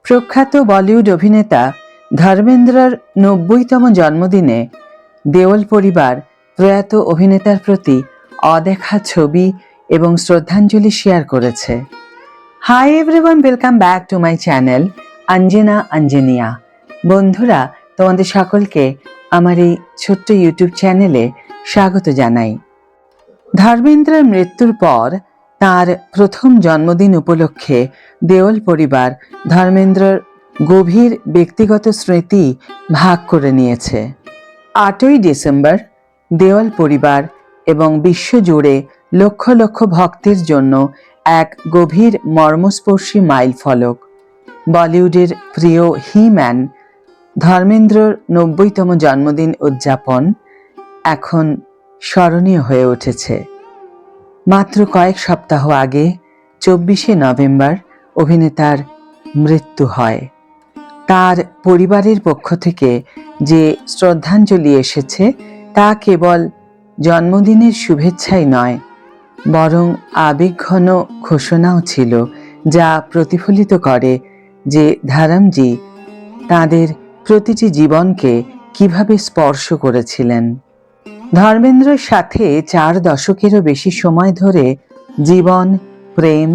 প্রখ্যাত বলিউড অভিনেতা ধর্মেন্দ্রর ৯০তম জন্মদিনে দেওল পরিবার প্রয়াত অভিনেতার প্রতি অদেখা ছবি এবং শ্রদ্ধাঞ্জলি শেয়ার করেছে। Hi everyone, welcome back to my channel Anjana Anjaniya. বন্ধুরা, তোমাদের সকলকে আমার এই ছোট্ট ইউটিউব চ্যানেলে স্বাগত জানাই। ধর্মেন্দ্রের মৃত্যুর পর তার প্রথম জন্মদিন উপলক্ষে দেওল পরিবার ধর্মেন্দ্রর গভীর ব্যক্তিগত স্মৃতি ভাগ করে নিয়েছে। ৮ই ডিসেম্বর দেওল পরিবার এবং বিশ্বজুড়ে লক্ষ লক্ষ ভক্তের জন্য এক গভীর মর্মস্পর্শী মাইলফলক। বলিউডের প্রিয় হি-ম্যান ধর্মেন্দ্রর ৯০তম জন্মদিন উদযাপন এখন স্মরণীয় হয়ে উঠেছে। মাত্র কয়েক সপ্তাহ আগে ২৪শে নভেম্বর অভিনেতার মৃত্যু হয়। তার পরিবারের পক্ষ থেকে যে শ্রদ্ধাঞ্জলি এসেছে তা কেবল জন্মদিনের শুভেচ্ছাই নয়, বরং আবেগঘন ঘোষণাও ছিল, যা প্রতিফলিত করে যে ধরমজি তাঁদের প্রতিটি জীবনকে কিভাবে স্পর্শ করেছিলেন। ধর্মেন্দ্রের সাথে ৪ দশকেরও বেশি সময় ধরে জীবন, প্রেম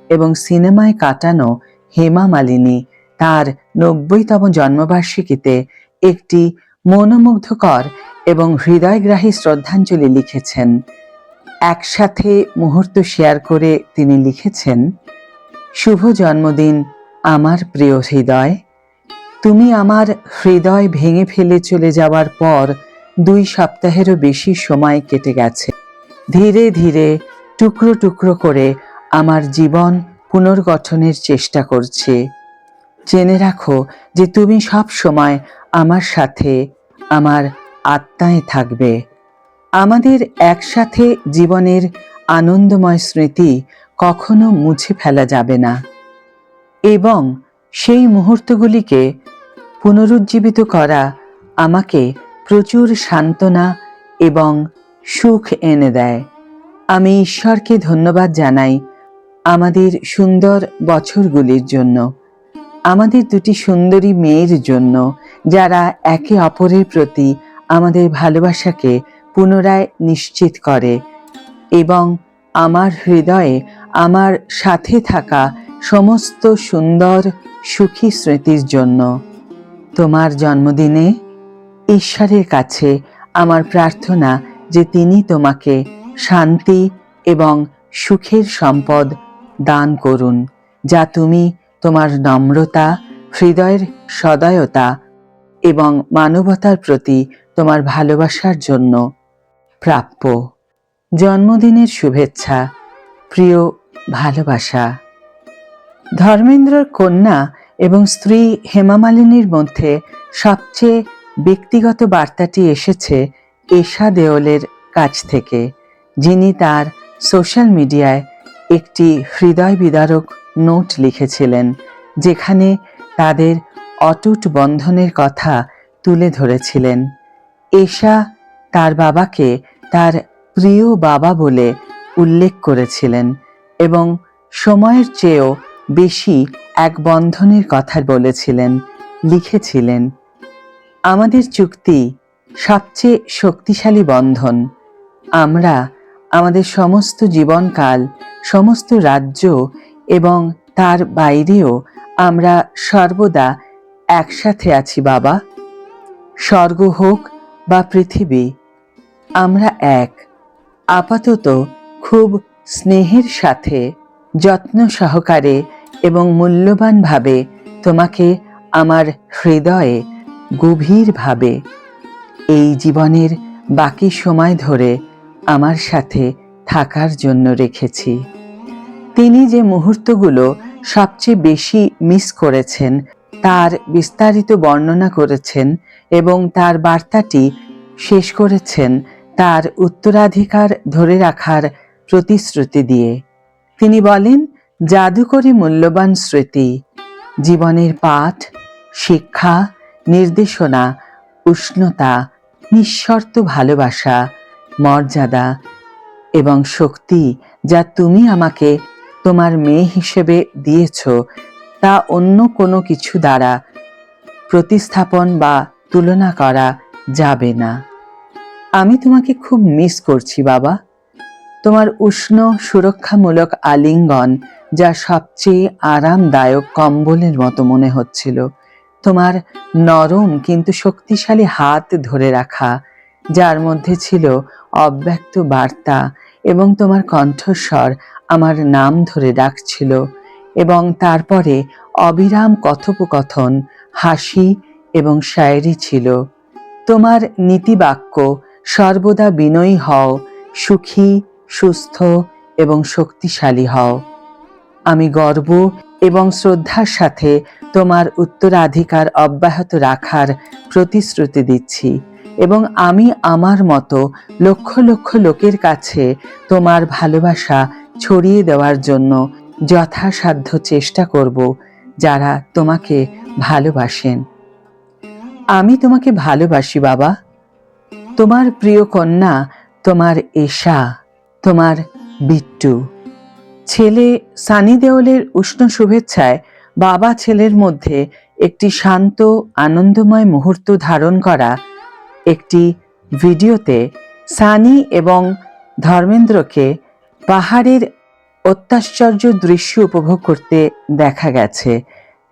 এবং সিনেমায় কাটানো হেমা মালিনী তার ৯০তম জন্মবার্ষিকীতে একটি মনোমুগ্ধকর এবং হৃদয়গ্রাহী শ্রদ্ধাঞ্জলি লিখেছেন। একসাথে মুহূর্ত শেয়ার করে তিনি লিখেছেন, শুভ জন্মদিন আমার প্রিয় হৃদয়। তুমি আমার হৃদয় ভেঙে ফেলে চলে যাওয়ার পর ২ সপ্তাহেরও বেশি সময় কেটে গেছে। ধীরে ধীরে টুকরো টুকরো করে আমার জীবন পুনর্গঠনের চেষ্টা করছি। জেনে রাখো যে তুমি সব সময় আমার সাথে, আমার আত্মায় থাকবে। আমাদের একসাথে জীবনের আনন্দময় স্মৃতি কখনো মুছে ফেলা যাবে না এবং সেই মুহূর্তগুলিকে পুনরুজ্জীবিত করা আমাকে প্রচুর সান্ত্বনা এবং সুখ এনে দেয়। আমি ঈশ্বরকে ধন্যবাদ জানাই আমাদের সুন্দর বছরগুলির জন্য, আমাদের ২টি সুন্দরী মেয়ের জন্য, যারা একে অপরের প্রতি আমাদের ভালোবাসাকে পুনরায় নিশ্চিত করে, এবং আমার হৃদয়ে আমার সাথে থাকা সমস্ত সুন্দর সুখী স্মৃতির জন্য। তোমার জন্মদিনে ঈশ্বরের কাছে আমার প্রার্থনা যে তিনি তোমাকে শান্তি এবং সুখের সম্পদ দান করুন, যা তুমি তোমার নম্রতা, হৃদয়ের সদয়তা এবং মানবতার প্রতি তোমার ভালোবাসার জন্য প্রাপ্য। জন্মদিনের শুভেচ্ছা, প্রিয় ভালোবাসা। ধর্মেন্দ্রর কন্যা এবং স্ত্রী হেমা মালিনীর মধ্যে সবচেয়ে ব্যক্তিগত বার্তাটি এসেছে এশা দেওলের কাছ থেকে, যিনি তার সোশ্যাল মিডিয়ায় একটি হৃদয় বিদারক নোট লিখেছিলেন, যেখানে তাদের অটুট বন্ধনের কথা তুলে ধরেছিলেন। এশা তার বাবাকে তার প্রিয় বাবা বলে উল্লেখ করেছিলেন এবং সময়ের চেয়েও বেশি এক বন্ধনের কথা বলেছিলেন, লিখেছিলেন, আমাদের চুক্তি সবচেয়ে শক্তিশালী বন্ধন। আমরা আমাদের সমস্ত জীবনকাল, সমস্ত রাজ্য এবং তার বাইরেও আমরা সর্বদা একসাথে আছি বাবা। স্বর্গ হোক বা পৃথিবী, আমরা এক। আপাতত খুব স্নেহের সাথে, যত্ন সহকারে এবং মূল্যবানভাবে তোমাকে আমার হৃদয়ে গভীরভাবে এই জীবনের বাকি সময় ধরে আমার সাথে থাকার জন্য রেখেছি। তিনি যে মুহূর্তগুলো সবচেয়ে বেশি মিস করেছেন তার বিস্তারিত বর্ণনা করেছেন এবং তার বার্তাটি শেষ করেছেন তার উত্তরাধিকার ধরে রাখার প্রতিশ্রুতি দিয়ে। তিনি বলেন, জাদুকরী মূল্যবান স্মৃতি, জীবনের পাঠ, শিক্ষা, নির্দেশনা, উষ্ণতা, নিঃশর্ত ভালোবাসা, মর্যাদা এবং শক্তি যা তুমি আমাকে তোমার মেয়ে হিসেবে দিয়েছ, তা অন্য কোনো কিছু দ্বারা প্রতিস্থাপন বা তুলনা করা যাবে না। আমি তোমাকে খুব মিস করছি বাবা। তোমার উষ্ণ সুরক্ষামূলক আলিঙ্গন, যা সবচেয়ে আরামদায়ক কম্বলের মতো মনে হচ্ছিল, তোমার নরম কিন্তু শক্তিশালী হাত ধরে রাখা, যার মধ্যে ছিল অব্যক্ত বার্তা, এবং তোমার কণ্ঠস্বর আমার নাম ধরে ডাকছিল, এবং তারপরে অবিরাম কথোপকথন, হাসি এবং শায়েরি ছিল। তোমার নীতিবাক্য, সর্বদা বিনয়ী হও, সুখী, সুস্থ এবং শক্তিশালী হও। আমি গর্ব এবং শ্রদ্ধার সাথে তোমার উত্তরাধিকার অব্যাহত রাখার প্রতিশ্রুতি দিচ্ছি, এবং আমি আমার মতো লক্ষ লক্ষ লোকের কাছে তোমার ভালোবাসা ছড়িয়ে দেওয়ার জন্য যথাসাধ্য চেষ্টা করব, যারা তোমাকে ভালোবাসেন। আমি তোমাকে ভালোবাসি বাবা। তোমার প্রিয় কন্যা, তোমার এশা, তোমার বিট্টু। ছেলে সানি দেওলের উষ্ণ শুভেচ্ছায় বাবা ছেলের মধ্যে একটি শান্ত আনন্দময় মুহূর্ত ধারণ করা একটি ভিডিওতে সানি এবং ধর্মেন্দ্রকে পাহাড়ের অত্যাশ্চর্য দৃশ্য উপভোগ করতে দেখা গেছে।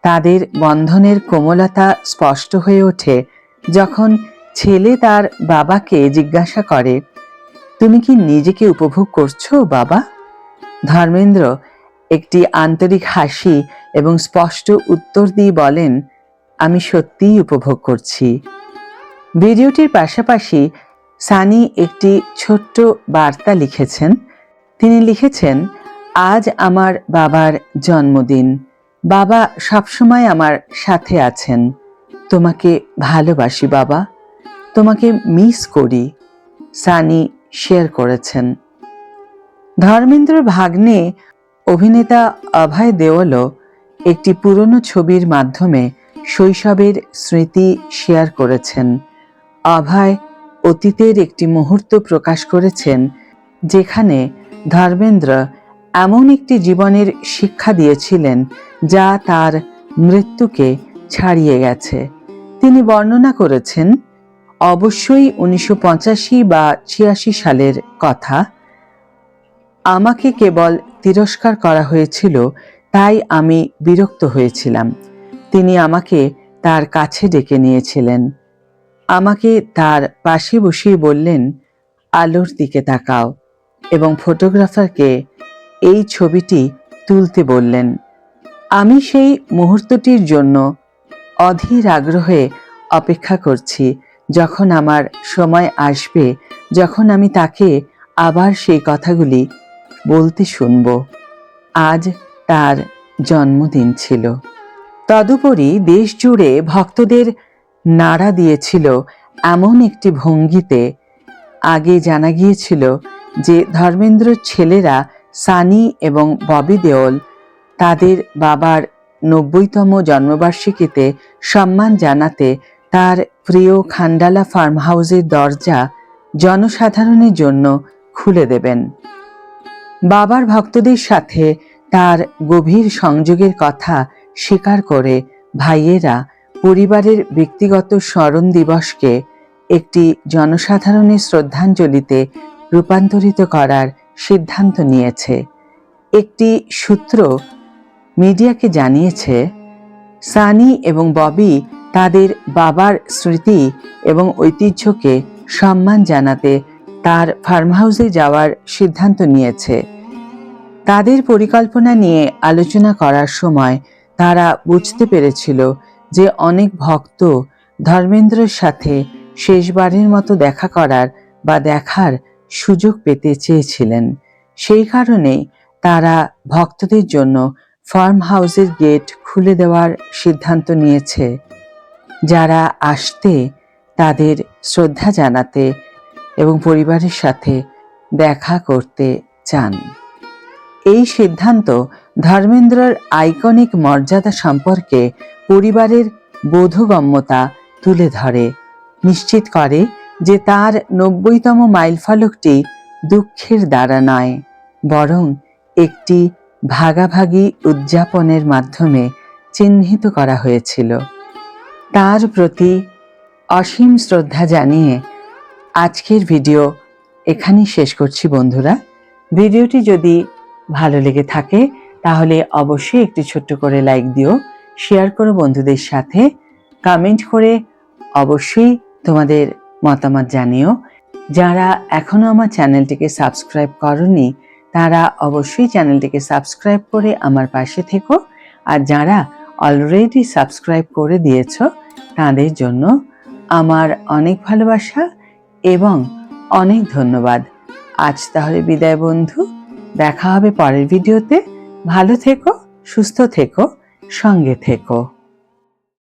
তাদের বন্ধনের কোমলতা স্পষ্ট হয়ে ওঠে যখন ছেলে তার বাবাকে জিজ্ঞাসা করে, তুমি কি নিজেকে উপভোগ করছো বাবা? ধর্মেন্দ্র একটি আন্তরিক হাসি এবং স্পষ্ট উত্তর দিয়ে বলেন, আমি সত্যিই উপভোগ করছি। ভিডিওটির পাশাপাশি সানি একটি ছোট্ট বার্তা লিখেছেন। তিনি লিখেছেন, আজ আমার বাবার জন্মদিন। বাবা সবসময় আমার সাথে আছেন। তোমাকে ভালোবাসি বাবা। তোমাকে মিস করি। সানি শেয়ার করেছেন। ধর্মেন্দ্র ভাগ্নে অভিনেতা অভয় দেওলও একটি পুরনো ছবির মাধ্যমে শৈশবের স্মৃতি শেয়ার করেছেন। অভয় অতীতের একটি মুহূর্ত প্রকাশ করেছেন যেখানে ধর্মেন্দ্র এমন একটি জীবনের শিক্ষা দিয়েছিলেন যা তার মৃত্যুকে ছাড়িয়ে গেছে। তিনি বর্ণনা করেছেন, অবশ্যই 1985 বা 86 সালের কথা। আমাকে কেবল তিরস্কার করা হয়েছিল, তাই আমি বিরক্ত হয়েছিলাম। তিনি আমাকে তার কাছে ডেকে নিয়েছিলেন। আমাকে তার পাশে বসিয়ে বললেন, আলোর দিকে তাকাও, এবং ফটোগ্রাফারকে এই ছবিটি তুলতে বললেন। আমি সেই মুহূর্তটির জন্য অধীর আগ্রহে অপেক্ষা করছি, যখন আমার সময় আসবে, যখন আমি তাকে আবার সেই কথাগুলি বলতে শুনব। আজ তার জন্মদিন ছিল। তদুপরি দেশ জুড়ে ভক্তদের নাড়া দিয়েছিল এমন একটি ভঙ্গিতে। আগে জানা গিয়েছিল যে ধর্মেন্দ্রর ছেলেরা সানি এবং ববি দেওল তাদের বাবার 90তম জন্মবার্ষিকীতে সম্মান জানাতে তার প্রিয় খান্ডালা ফার্ম হাউসের দরজা জনসাধারণের জন্য খুলে দেবেন। বাবার ভক্তদের সাথে তার গভীর সংযোগের কথা স্বীকার করে ভাইয়েরা পরিবারের ব্যক্তিগত স্মরণ দিবসকে একটি জনসাধারণের শ্রদ্ধাঞ্জলিতে রূপান্তরিত করার সিদ্ধান্ত নিয়েছে। একটি সূত্র মিডিয়াকে জানিয়েছে, সানি এবং ববি তাদের বাবার স্মৃতি এবং ঐতিহ্যকে সম্মান জানাতে তার ফার্মহাউসে যাওয়ার সিদ্ধান্ত নিয়েছে। তাদের পরিকল্পনা নিয়ে আলোচনা করার সময় তারা বুঝতে পেরেছিল যে অনেক ভক্ত ধর্মেন্দ্রের সাথে শেষবারের মতো দেখা করার বা দেখার সুযোগ পেতে চেয়েছিলেন। সেই কারণেই তারা ভক্তদের জন্য ফার্ম হাউসের গেট খুলে দেওয়ার সিদ্ধান্ত নিয়েছে, যারা আসতে, তাদের শ্রদ্ধা জানাতে এবং পরিবারের সাথে দেখা করতে চান। এই সিদ্ধান্ত ধর্মেন্দ্রর আইকনিক মর্যাদা সম্পর্কে পরিবারের বোধগম্যতা তুলে ধরে, নিশ্চিত করে যে তার 90তম মাইলফলকটি দুঃখের দ্বারা নয়, বরং একটি ভাগাভাগি উদযাপনের মাধ্যমে চিহ্নিত করা হয়েছিল। তার প্রতি অসীম শ্রদ্ধা জানিয়ে আজকের ভিডিও এখানেই শেষ করছি বন্ধুরা। ভিডিওটি যদি ভালো লেগে থাকে তাহলে অবশ্যই একটি ছোট্ট করে লাইক দিও, শেয়ার করো বন্ধুদের সাথে, কমেন্ট করে অবশ্যই তোমাদের মতামত জানিও। যারা এখনো আমার চ্যানেলটিকে সাবস্ক্রাইব করনি তারা অবশ্যই চ্যানেলটিকে সাবস্ক্রাইব করে আমার পাশে থেকো, আর যারা অলরেডি সাবস্ক্রাইব করে দিয়েছো তাদের জন্য আমার অনেক ভালোবাসা এবং অনেক ধন্যবাদ। আজ তাহলে বিদায় বন্ধু, দেখা হবে পরের ভিডিওতে। ভালো থেকো, সুস্থ থেকো, সঙ্গে থেকো।